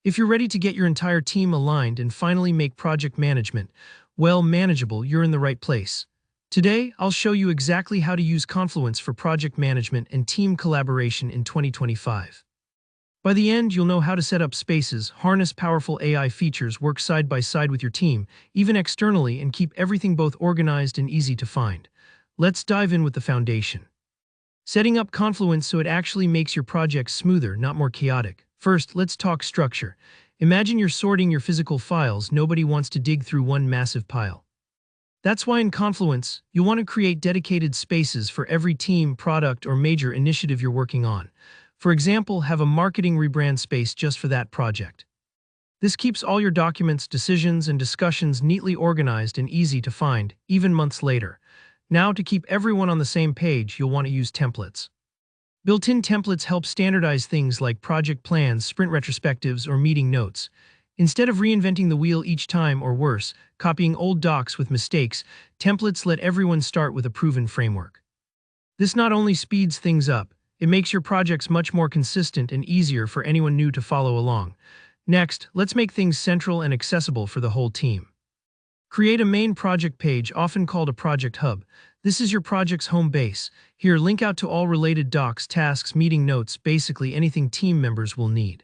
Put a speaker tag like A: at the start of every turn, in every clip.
A: If you're ready to get your entire team aligned and finally make project management, well, manageable, you're in the right place. Today, I'll show you exactly how to use Confluence for project management and team collaboration in 2025. By the end, you'll know how to set up spaces, harness powerful AI features, work side by side with your team, even externally, and keep everything both organized and easy to find. Let's dive in with the foundation. Setting up Confluence so it actually makes your projects smoother, not more chaotic. First, let's talk structure. Imagine you're sorting your physical files. Nobody wants to dig through one massive pile. That's why in Confluence, you'll want to create dedicated spaces for every team, product, or major initiative you're working on. For example, have a marketing rebrand space just for that project. This keeps all your documents, decisions, and discussions neatly organized and easy to find, even months later. Now, to keep everyone on the same page, you'll want to use templates. Built-in templates help standardize things like project plans, sprint retrospectives, or meeting notes. Instead of reinventing the wheel each time, or worse, copying old docs with mistakes, templates let everyone start with a proven framework. This not only speeds things up, it makes your projects much more consistent and easier for anyone new to follow along. Next, let's make things central and accessible for the whole team. Create a main project page, often called a project hub. This is your project's home base. Here, link out to all related docs, tasks, meeting notes, basically anything team members will need.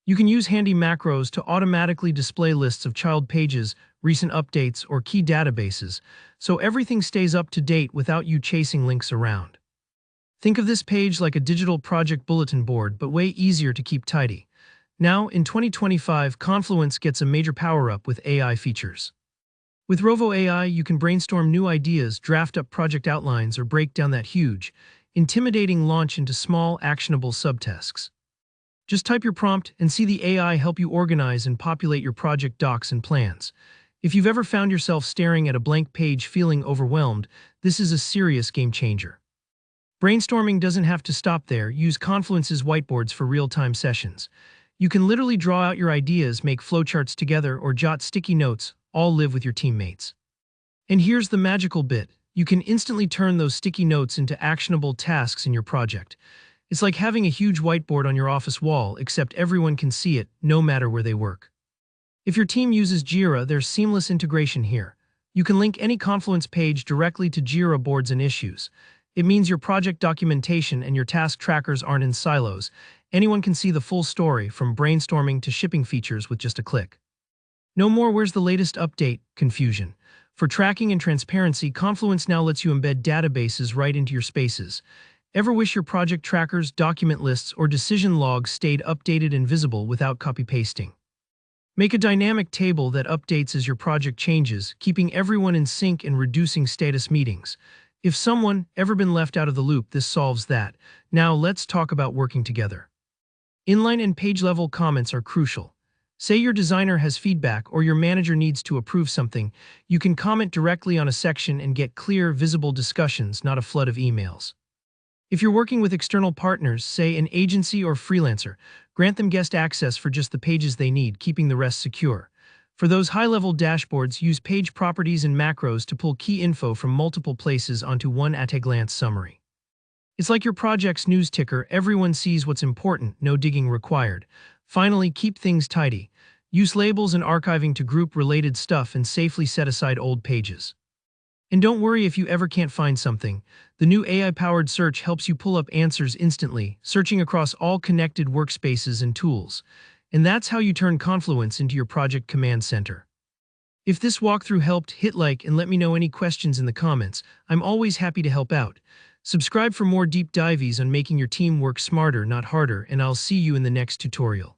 A: You can use handy macros to automatically display lists of child pages, recent updates, or key databases, so everything stays up to date without you chasing links around. Think of this page like a digital project bulletin board, but way easier to keep tidy. Now, in 2025, Confluence gets a major power-up with AI features. With Rovo AI, you can brainstorm new ideas, draft up project outlines, or break down that huge, intimidating launch into small, actionable subtasks. Just type your prompt and see the AI help you organize and populate your project docs and plans. If you've ever found yourself staring at a blank page feeling overwhelmed, this is a serious game changer. Brainstorming doesn't have to stop there. Use Confluence's whiteboards for real-time sessions. You can literally draw out your ideas, make flowcharts together, or jot sticky notes, all live with your teammates. And here's the magical bit. You can instantly turn those sticky notes into actionable tasks in your project. It's like having a huge whiteboard on your office wall, except everyone can see it, no matter where they work. If your team uses Jira, there's seamless integration here. You can link any Confluence page directly to Jira boards and issues. It means your project documentation and your task trackers aren't in silos. Anyone can see the full story, from brainstorming to shipping features, with just a click. No more "where's the latest update" confusion. For tracking and transparency, Confluence now lets you embed databases right into your spaces. Ever wish your project trackers, document lists, or decision logs stayed updated and visible without copy-pasting? Make a dynamic table that updates as your project changes, keeping everyone in sync and reducing status meetings. If someone ever been left out of the loop, this solves that. Now let's talk about working together. Inline and page-level comments are crucial. Say your designer has feedback or your manager needs to approve something, you can comment directly on a section and get clear, visible discussions, not a flood of emails. If you're working with external partners, say an agency or freelancer, grant them guest access for just the pages they need, keeping the rest secure. For those high-level dashboards, use page properties and macros to pull key info from multiple places onto one at-a-glance summary. It's like your project's news ticker. Everyone sees what's important, no digging required. Finally, keep things tidy. Use labels and archiving to group related stuff and safely set aside old pages. And don't worry if you ever can't find something. The new AI-powered search helps you pull up answers instantly, searching across all connected workspaces and tools. And that's how you turn Confluence into your project command center. If this walkthrough helped, hit like and let me know any questions in the comments. I'm always happy to help out. Subscribe for more deep dives on making your team work smarter, not harder, and I'll see you in the next tutorial.